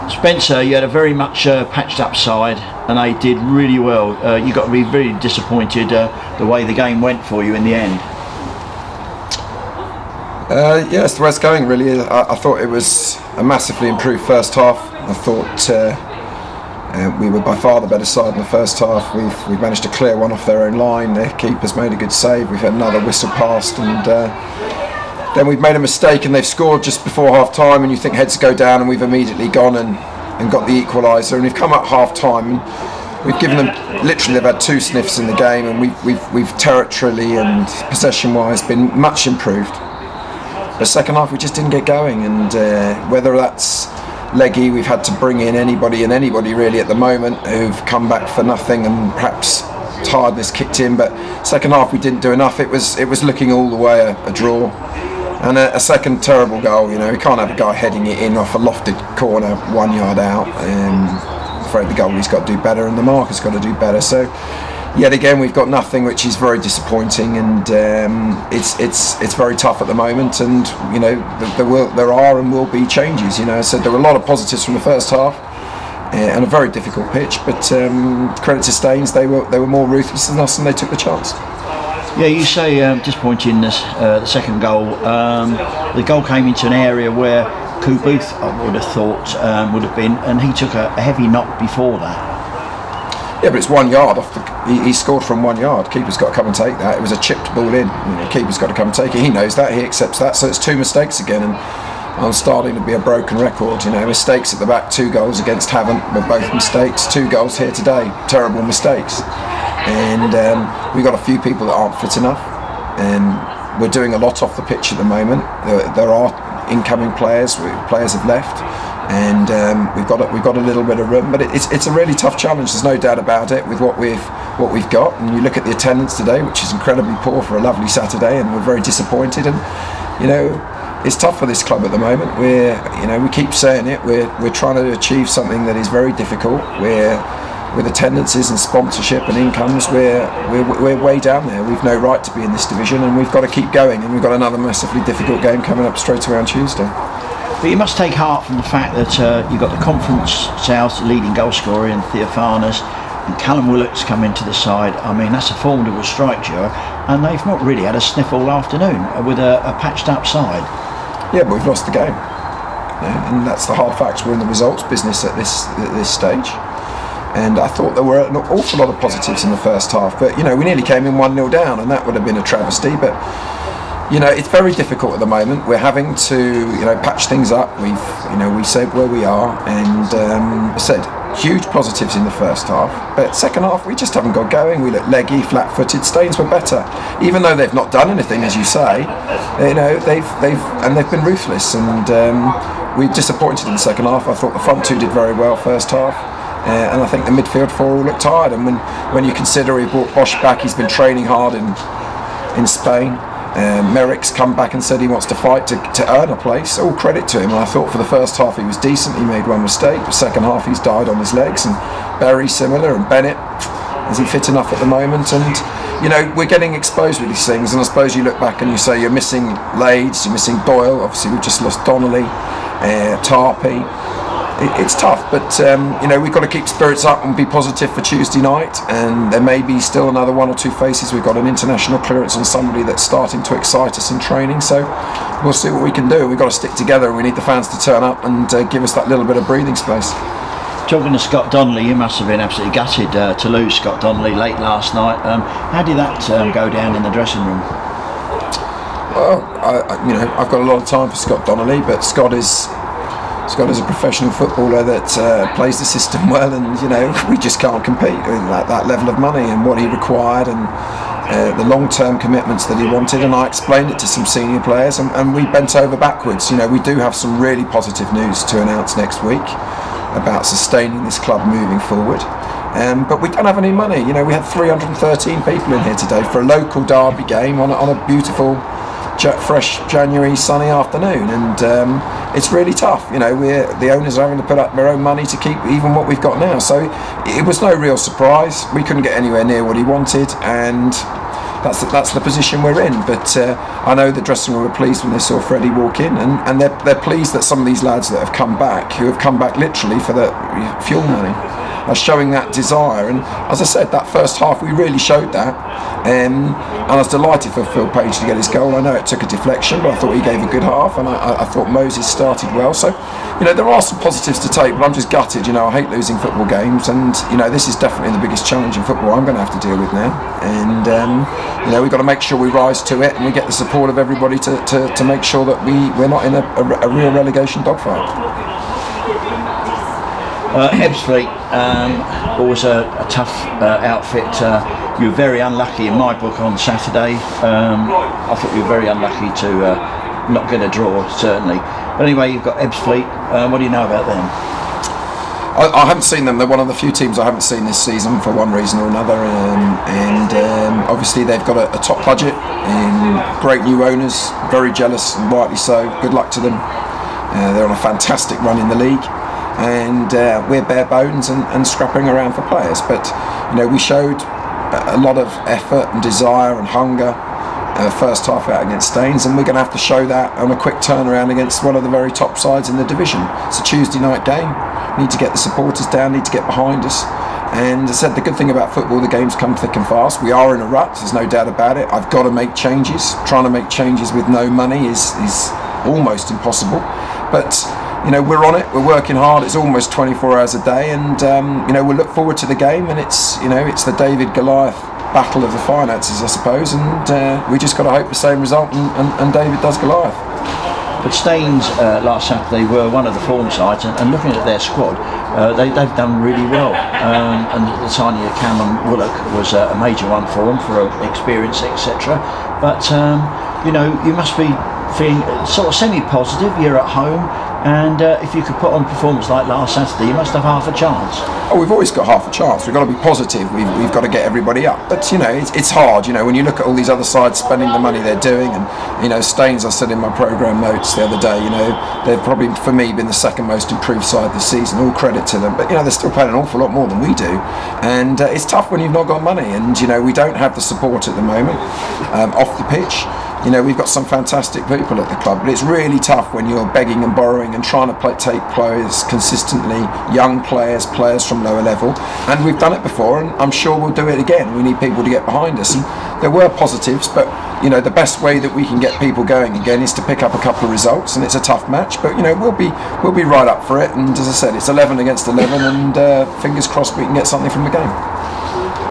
Spencer, you had a very much patched up side and they did really well. You got to be really disappointed the way the game went for you in the end. Yes, the way it's going really. I thought it was a massively improved first half. I thought we were by far the better side in the first half. We've managed to clear one off their own line. Their keeper's made a good save. We've had another whistle passed, and then we've made a mistake and they've scored just before half time, and you think heads go down, and we've immediately gone and got the equaliser, and we've come at half time and we've given them, literally they've had 2 sniffs in the game, and we've territorially and possession wise been much improved. But second half we just didn't get going, and whether that's leggy, we've had to bring in anybody and anybody really at the moment who've come back for nothing, and perhaps tiredness kicked in. But second half we didn't do enough. It was looking all the way a draw, and a second terrible goal. You know, we can't have a guy heading it in off a lofted corner 1 yard out. I'm afraid the goalie's got to do better and the marker's got to do better. So yet again we've got nothing, which is very disappointing, and it's very tough at the moment. And you know, there are and will be changes. You know, so there were a lot of positives from the first half, and a very difficult pitch. But credit to Staines, they were more ruthless than us, and they took the chance. Yeah, you say disappointing the second goal. The goal came into an area where Coo Booth, I would have thought, would have been, and he took a heavy knock before that. Yeah, but it's 1 yard off the. He scored from 1 yard. Keeper's got to come and take that. It was a chipped ball in. You know, keeper's got to come and take it. He knows that. He accepts that. So it's 2 mistakes again, and I'm starting to be a broken record. You know, mistakes at the back. 2 goals against Havant were both mistakes. 2 goals here today, terrible mistakes. And we've got a few people that aren't fit enough. We're doing a lot off the pitch at the moment. There are incoming players. Players have left. And we've got a little bit of room, but it's a really tough challenge. There's no doubt about it with what we've got. And you look at the attendance today, which is incredibly poor for a lovely Saturday, and we're very disappointed. And you know, it's tough for this club at the moment. We keep saying it. We're trying to achieve something that is very difficult. With attendances and sponsorship and incomes, we're way down there. We've no right to be in this division, and we've got to keep going. And we've got another massively difficult game coming up straight away on Tuesday. But you must take heart from the fact that you've got the Conference South leading goal scorer in Theophanes, and Callum Willock's come into the side. I mean, that's a formidable strike duo, and they've not really had a sniff all afternoon with a patched up side. Yeah, but we've lost the game, and that's the hard facts. We're in the results business at this stage. And I thought there were an awful lot of positives in the first half, but you know, we nearly came in 1-0 down, and that would have been a travesty. But you know, it's very difficult at the moment. We're having to, you know, patch things up. We said where we are, and I said huge positives in the first half, but second half we just haven't got going. We look leggy, flat-footed. Staines were better, even though they've not done anything, as you say. You know, they've been ruthless, and we're disappointed in the second half. I thought the front 2 did very well first half. And I think the midfield 4 all looked tired. And when you consider he brought Bosch back, he's been training hard in Spain. Merrick's come back and said he wants to fight to earn a place. All credit to him. And I thought for the first half he was decent. He made 1 mistake. The second half he's died on his legs. And Berry similar, and Bennett isn't fit enough at the moment. And you know, we're getting exposed with these things. And I suppose you look back and you say you're missing Lades, you're missing Doyle. Obviously we've just lost Donnelly, Tarpey. It's tough, but you know, we've got to keep spirits up and be positive for Tuesday night, and there may be still another 1 or 2 faces. We've got an international clearance on somebody that's starting to excite us in training, so we'll see what we can do. We've got to stick together, and we need the fans to turn up and give us that little bit of breathing space. Talking to Scott Donnelly, you must have been absolutely gutted to lose Scott Donnelly late last night. How did that go down in the dressing room? Well, you know, I've got a lot of time for Scott Donnelly, but Scott is a professional footballer that plays the system well, and you know, we just can't compete with that level of money and what he required, and the long-term commitments that he wanted. And I explained it to some senior players, and we bent over backwards. You know, we do have some really positive news to announce next week about sustaining this club moving forward. But we don't have any money. You know, we had 313 people in here today for a local derby game on a beautiful, fresh January sunny afternoon, and it's really tough. You know, the owners are having to put up their own money to keep even what we've got now, so it was no real surprise. We couldn't get anywhere near what he wanted, and that's the position we're in. But I know the dressing room were pleased when they saw Freddie walk in, and they're pleased that some of these lads that have come back, who have come back literally for the fuel money, are showing that desire. And as I said, that first half we really showed that, and I was delighted for Phil Page to get his goal. I know it took a deflection, but I thought he gave a good half, and I thought Moses started well. So, you know, there are some positives to take, but I'm just gutted. You know, I hate losing football games, and you know, this is definitely the biggest challenge in football I'm going to have to deal with now. And you know, we've got to make sure we rise to it, and we get the support of everybody to make sure that we're not in a real relegation dogfight. Ebbsfleet, always a tough outfit. You were very unlucky in my book on Saturday. I thought you were very unlucky to not get a draw, certainly. But anyway, you've got Ebbsfleet. What do you know about them? I haven't seen them. They're one of the few teams I haven't seen this season for one reason or another. Obviously they've got a top budget and great new owners, very jealous, and rightly so. Good luck to them. They're on a fantastic run in the league. And we're bare bones and scrapping around for players, but you know, we showed a lot of effort and desire and hunger first half out against Staines, and we're going to have to show that on a quick turnaround against one of the very top sides in the division. It's a Tuesday night game. Need to get the supporters down, need to get behind us. And as I said, the good thing about football, the games come thick and fast. We are in a rut, there's no doubt about it. I've got to make changes. Trying to make changes with no money is almost impossible, but you know, we're on it, we're working hard. It's almost 24 hours a day, and you know, we'll look forward to the game. And it's, you know, it's the David Goliath battle of the finances, I suppose, and we just got to hope the same result, and David does Goliath. But Staines last Saturday were one of the form sides, and looking at their squad, they've done really well. And the signing of Callum Willock was a major one for them, for experience, etc. But you know, you must be feeling sort of semi-positive. You're at home, and if you could put on a performance like last Saturday, you must have half a chance. Oh, we've always got half a chance. We've got to be positive. We've got to get everybody up. But you know, it's hard. You know, when you look at all these other sides spending the money they're doing, and you know, Staines, I said in my programme notes the other day, you know, they've probably for me been the second most improved side this season. All credit to them. But you know, they're still paying an awful lot more than we do, and it's tough when you've not got money. And you know, we don't have the support at the moment off the pitch. You know, we've got some fantastic people at the club, but it's really tough when you're begging and borrowing and trying to take players consistently, young players from lower level. And we've done it before, and I'm sure we'll do it again. We need people to get behind us. And there were positives, but you know, the best way that we can get people going again is to pick up a couple of results, and it's a tough match, but you know, we'll be right up for it. And as I said, it's 11 against 11, and fingers crossed we can get something from the game.